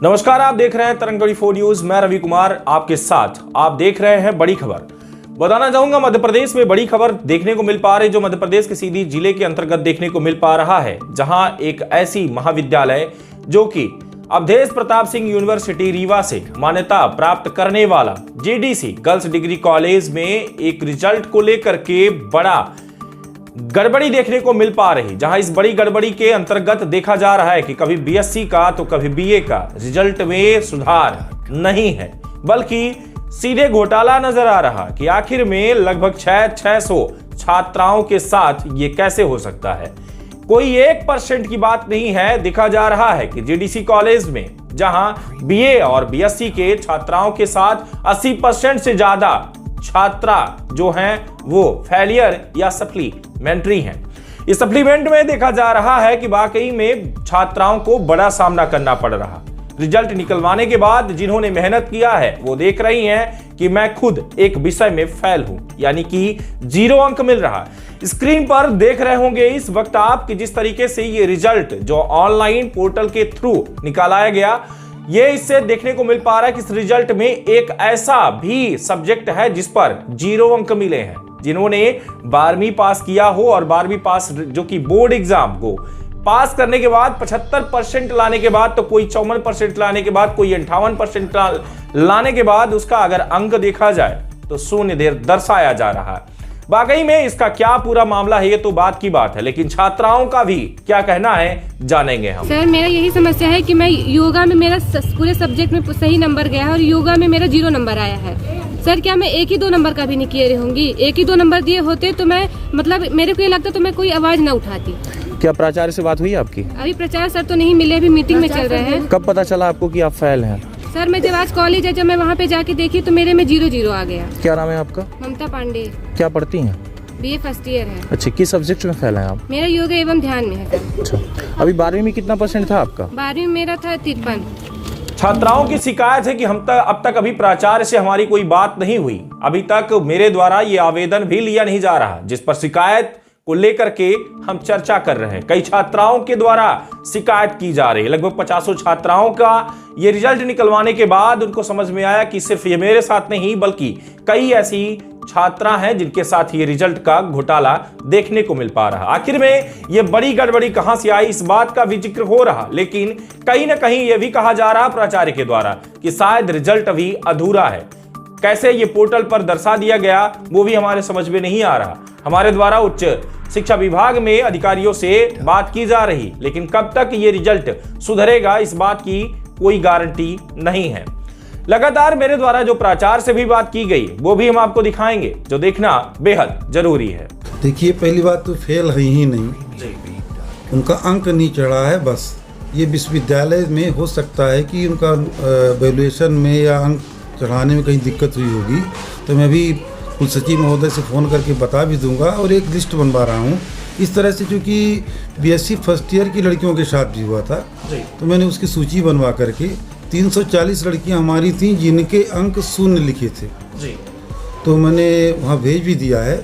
नमस्कार, आप देख रहे हैं तरंग 24 न्यूज। मैं रवि कुमार आपके साथ। आप देख रहे हैं बड़ी खबर। बताना चाहूंगा, मध्य प्रदेश में बड़ी खबर देखने को मिल पा रही, जो मध्य प्रदेश के सीधी जिले के अंतर्गत देखने को मिल पा रहा है, जहां एक ऐसी महाविद्यालय जो कि अवधेश प्रताप सिंह यूनिवर्सिटी रीवा से मान्यता प्राप्त करने वाला जेडीसी गर्ल्स डिग्री कॉलेज में एक रिजल्ट को लेकर के बड़ा गड़बड़ी देखने को मिल पा रही, जहां इस बड़ी गड़बड़ी के अंतर्गत देखा जा रहा है कि कभी बीएससी का तो कभी बीए का रिजल्ट में सुधार नहीं है, बल्कि सीधे घोटाला नजर आ रहा कि आखिर में लगभग 600 छात्राओं के साथ ये कैसे हो सकता है। कोई 1% की बात नहीं है। देखा जा रहा है कि जेडीसी कॉलेज में जहां बीए और बीएससी के छात्राओं के साथ 80% से ज्यादा छात्रा जो हैं वो फेलियर या सप्लीमेंट्री हैं। इस सप्लीमेंट में देखा जा रहा है कि वाकई में छात्राओं को बड़ा सामना करना पड़ रहा। रिजल्ट निकलवाने के बाद जिन्होंने मेहनत किया है वो देख रही हैं कि मैं खुद एक विषय में फेल हूं, यानी कि 0 अंक मिल रहा। स्क्रीन पर देख रहे होंगे इस वक्त आप कि जिस तरीके से ये रिजल्ट जो ऑनलाइन पोर्टल के थ्रू निकाला गया, ये इससे देखने को मिल पा रहा है कि इस रिजल्ट में एक ऐसा भी सब्जेक्ट है जिस पर 0 अंक मिले हैं। जिन्होंने 12वीं पास किया हो और 12वीं पास जो कि बोर्ड एग्जाम को पास करने के बाद 75% लाने के बाद, तो कोई 54% लाने के बाद, कोई 58% लाने के बाद उसका अगर अंक देखा जाए तो शून्य दर्शाया जा रहा है। वाकई में इसका क्या पूरा मामला है ये तो बात की बात है, लेकिन छात्राओं का भी क्या कहना है जानेंगे हम। सर, मेरा यही समस्या है कि मैं योगा में मेरा पूरे सब्जेक्ट में सही नंबर गया है और योगा में मेरा 0 नंबर आया है। सर, क्या मैं 1 ही 2 नंबर का भी नहीं किए रहूंगी? 1 ही 2 नंबर दिए होते तो मैं मेरे को ये लगता तो मैं कोई आवाज न उठाती। क्या प्राचार्य से बात हुई आपकी? अभी प्राचार्य सर तो नहीं मिले, अभी मीटिंग में चल रहे हैं। कब पता चला आपको कि आप फेल हैं? सर, मैं जब आज कॉलेज है, जब मैं वहाँ पे जाके देखी तो मेरे में 0 आ गया। क्या नाम है आपका? ममता पांडे। क्या पढ़ती हैं? बीए फर्स्ट ईयर है। अच्छा, किस सब्जेक्ट में फेल हैं आप? मेरा योगा एवं ध्यान में है। अच्छा, अभी 12वीं में कितना % था आपका? 12वीं में मेरा था 53। छात्राओं की शिकायत है कि अब तक अभी प्राचार्य से हमारी कोई बात नहीं हुई। अभी तक मेरे द्वारा ये आवेदन भी लिया नहीं जा रहा जिस पर शिकायत को लेकर के हम चर्चा कर रहे हैं। कई छात्राओं के द्वारा शिकायत की जा रही है। लगभग 50 छात्राओं का ये रिजल्ट निकलवाने के बाद उनको समझ में आया कि सिर्फ ये मेरे साथ नहीं बल्कि कई ऐसी छात्रा हैं जिनके साथ ये रिजल्ट का घोटाला देखने को मिल पा रहा। आखिर में ये बड़ी गड़बड़ी कहां से आई, इस बात का भी जिक्र हो रहा, लेकिन कहीं ना कहीं ये भी कहा जा रहा प्राचार्य के द्वारा कि शायद रिजल्ट अभी अधूरा है। कैसे ये पोर्टल पर दर्शा दिया गया वो भी हमारे समझ में नहीं आ रहा। हमारे द्वारा उच्च शिक्षा विभाग में अधिकारियों से बात की जा रही, लेकिन कब तक ये रिजल्ट सुधरेगा इस बात की कोई गारंटी नहीं है। लगातार मेरे द्वारा जो प्राचार्य से भी बात की गई वो भी हम आपको दिखाएंगे, जो देखना बेहद जरूरी है। देखिए, पहली बात तो फेल है ही नहीं, उनका अंक नहीं चढ़ा है। बस ये विश्वविद्यालय में हो सकता है कि उनका वैल्यूएशन में या अंक चढ़ाने में कहीं दिक्कत हुई होगी, तो मैं भी कुलसचिव महोदय से फ़ोन करके बता भी दूंगा और एक लिस्ट बनवा रहा हूँ। इस तरह से चूँकि बीएससी फर्स्ट ईयर की लड़कियों के साथ भी हुआ था, तो मैंने उसकी सूची बनवा करके 340 लड़कियां हमारी थीं जिनके अंक 0 लिखे थे जी। तो मैंने वहाँ भेज भी दिया है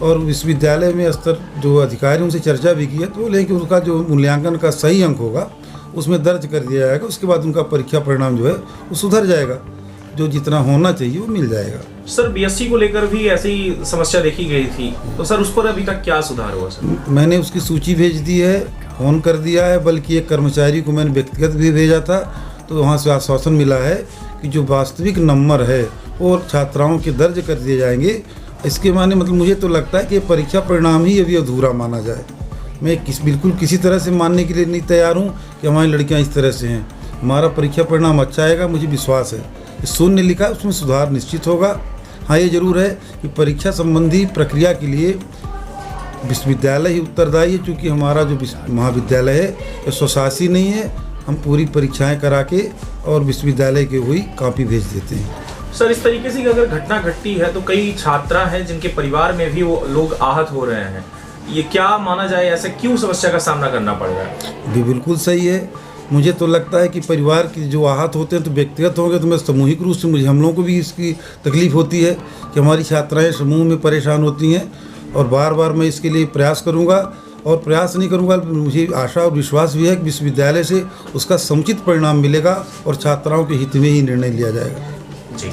और विश्वविद्यालय में स्तर जो अधिकारी उनसे चर्चा भी की है, तो बोले कि उनका जो मूल्यांकन का सही अंक होगा उसमें दर्ज कर दिया जाएगा। उसके बाद उनका परीक्षा परिणाम जो है वो सुधर जाएगा, जो जितना होना चाहिए वो मिल जाएगा। सर, बीएससी को लेकर भी ऐसी समस्या देखी गई थी, तो सर उस पर अभी तक क्या सुधार हुआ? सर, मैंने उसकी सूची भेज दी है, फ़ोन कर दिया है, बल्कि एक कर्मचारी को मैंने व्यक्तिगत भी भेजा था, तो वहाँ से आश्वासन मिला है कि जो वास्तविक नंबर है वो छात्राओं के दर्ज कर दिए जाएंगे। इसके माने मतलब मुझे तो लगता है कि परीक्षा परिणाम ही अभी अधूरा माना जाए। मैं बिल्कुल किसी तरह से मानने के लिए नहीं तैयार हूँ कि हमारी लड़कियाँ इस तरह से हैं। हमारा परीक्षा परिणाम अच्छा आएगा, मुझे विश्वास है। 0 लिखा है उसमें सुधार निश्चित होगा। हाँ, ये जरूर है कि परीक्षा संबंधी प्रक्रिया के लिए विश्वविद्यालय ही उत्तरदायी है, क्योंकि हमारा जो महाविद्यालय है ये स्वशासी नहीं है। हम पूरी परीक्षाएं करा के और विश्वविद्यालय के हुई कॉपी भेज देते हैं। सर, इस तरीके से अगर घटना घटती है तो कई छात्रा हैं जिनके परिवार में भी वो लोग आहत हो रहे हैं। ये क्या माना जाए, ऐसे क्यों समस्या का सामना करना पड़ रहा है? भी बिल्कुल सही है। मुझे तो लगता है कि परिवार के जो आहत होते हैं तो व्यक्तिगत होंगे, तो मैं सामूहिक रूप से हम लोगों को भी इसकी तकलीफ होती है कि हमारी छात्राएं समूह में परेशान होती हैं, और बार बार मैं इसके लिए प्रयास करूंगा और प्रयास नहीं करूँगा। मुझे आशा और विश्वास भी है कि विश्वविद्यालय से उसका समुचित परिणाम मिलेगा और छात्राओं के हित में ही निर्णय लिया जाएगा। जी,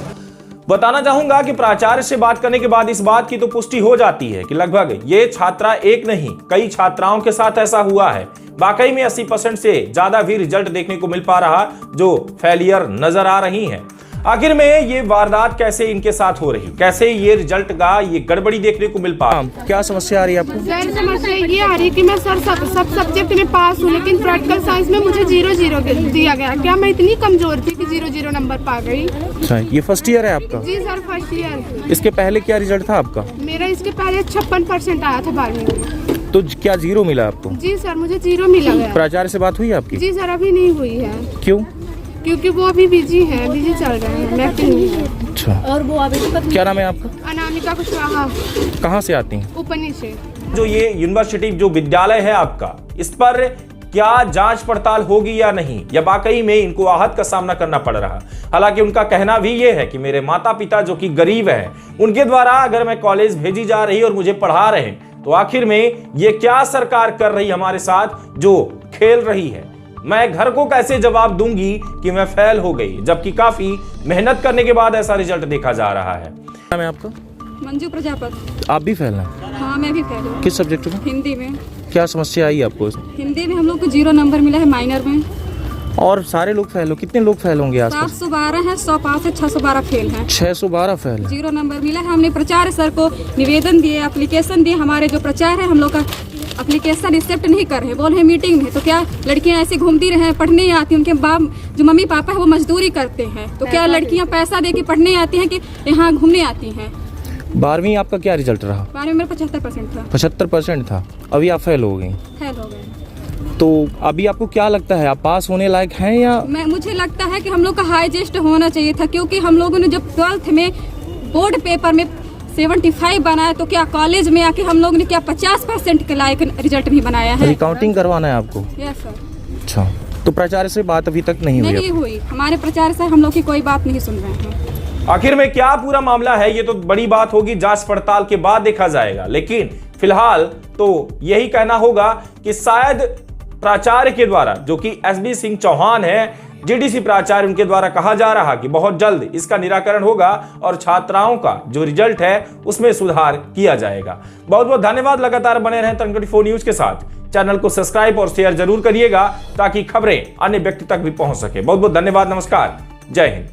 बताना चाहूंगा कि प्राचार्य से बात करने के बाद इस बात की तो पुष्टि हो जाती है कि लगभग ये छात्रा एक नहीं कई छात्राओं के साथ ऐसा हुआ है। वाकई में 80% से ज्यादा भी रिजल्ट देखने को मिल पा रहा जो फेलियर नजर आ रही हैं। आखिर में ये वारदात कैसे इनके साथ हो रही, कैसे ये रिजल्ट का ये गड़बड़ी देखने को मिल पा रहा? क्या समस्या आ रही है आपको? सर समस्या ये आ रही है कि मैं सर सब सब्जेक्ट में पास हूँ, लेकिन प्रैक्टिकल साइंस में मुझे 0-0 दिया गया। क्या मैं इतनी कमजोर थी कि 0-0 नंबर पा गई? अच्छा, ये फर्स्ट ईयर है आपका? जी सर, फर्स्ट ईयर। इसके पहले क्या रिजल्ट था आपका? मेरा इसके पहले 56% आया था 12वीं में। तो क्या 0 मिला आपको? जी सर, मुझे 0 मिला गया। प्राचार्य से बात हुई आपकी? जी सर, अभी नहीं हुई है। क्यों? क्योंकि वो अभी बिजी चल रहे हैं, मैं एक्टिव नहीं हूँ। अच्छा, और वो अभी क्या नाम है आपका? अनामिका कुशवाहा। कहाँ से आती हैं? उपनी से। जो ये यूनिवर्सिटी जो विद्यालय है आपका, इस पर क्या जांच पड़ताल होगी या नहीं, या वाकई में इनको आहत का सामना करना पड़ रहा? हालांकि उनका कहना भी ये है कि मेरे माता पिता जो कि गरीब हैं, उनके द्वारा अगर मैं कॉलेज भेजी जा रही और मुझे पढ़ा रहे तो आखिर में ये क्या सरकार कर रही हमारे साथ जो खेल रही है। मैं घर को कैसे जवाब दूंगी कि मैं फेल हो गई, जबकि काफी मेहनत करने के बाद ऐसा रिजल्ट देखा जा रहा है। नाम है आपका? मंजू प्रजापति। आप भी फेल हैं? हाँ, मैं भी फेल हूँ। किस सब्जेक्ट में? हिंदी में। क्या समस्या आई आपको? हिंदी में हम लोग को 0 नंबर मिला है माइनर में। और सारे लोग फेल हो? कितने लोग फेल होंगे आसपास? 712 है, 100 पास है, 612 फेल है। 612 फेल है। 0 नंबर मिला है। हमने प्राचार्य सर को निवेदन दिए, एप्लीकेशन दिए। हमारे जो प्राचार्य है हम लोग का एप्लीकेशन एक्सेप्ट नहीं कर रहे, बोल रहे मीटिंग में। तो क्या लड़कियां ऐसे घूमती रहे, पढ़ने आती, उनके बाप जो मम्मी पापा है वो मजदूरी करते हैं, तो क्या लड़कियां पैसा दे के पढ़ने आती हैं कि यहाँ घूमने आती हैं? 12वीं आपका क्या रिजल्ट रहा? 12वीं मेरा 75% था। 75% था। अभी आप फेल हो गई। फेल हो गए। तो अभी आपको क्या लगता है, आप पास होने लायक हैं या? मुझे लगता है कि हम लोग का हाईएस्ट होना चाहिए था, क्योंकि हम लोगों ने जब 12th में बोर्ड पेपर में 75 बनाया, तो क्या कॉलेज में आके हम लोग ने क्या 50% के लायक रिजल्ट भी बनाया है? रिकाउंटिंग करवाना है आपको? Yes sir. अच्छा, तो प्राचार्य से बात अभी तक नहीं हुई? हमारे प्राचार्य सर हम लोग की कोई बात नहीं सुन रहे हैं। आखिर में क्या पूरा मामला है, ये तो बड़ी बात होगी, जांच पड़ताल के बाद देखा जाएगा। लेकिन फिलहाल तो यही कहना होगा कि शायद प्राचार्य के द्वारा, जो कि एसबी सिंह चौहान है, जीडीसी प्राचार्य, उनके द्वारा कहा जा रहा कि बहुत जल्द इसका निराकरण होगा और छात्राओं का जो रिजल्ट है उसमें सुधार किया जाएगा। बहुत बहुत धन्यवाद। लगातार बने रहें तरंग 24 न्यूज के साथ। चैनल को सब्सक्राइब और शेयर जरूर करिएगा ताकि खबरें अन्य व्यक्ति तक भी पहुंच सके। बहुत बहुत धन्यवाद। नमस्कार। जय हिंद।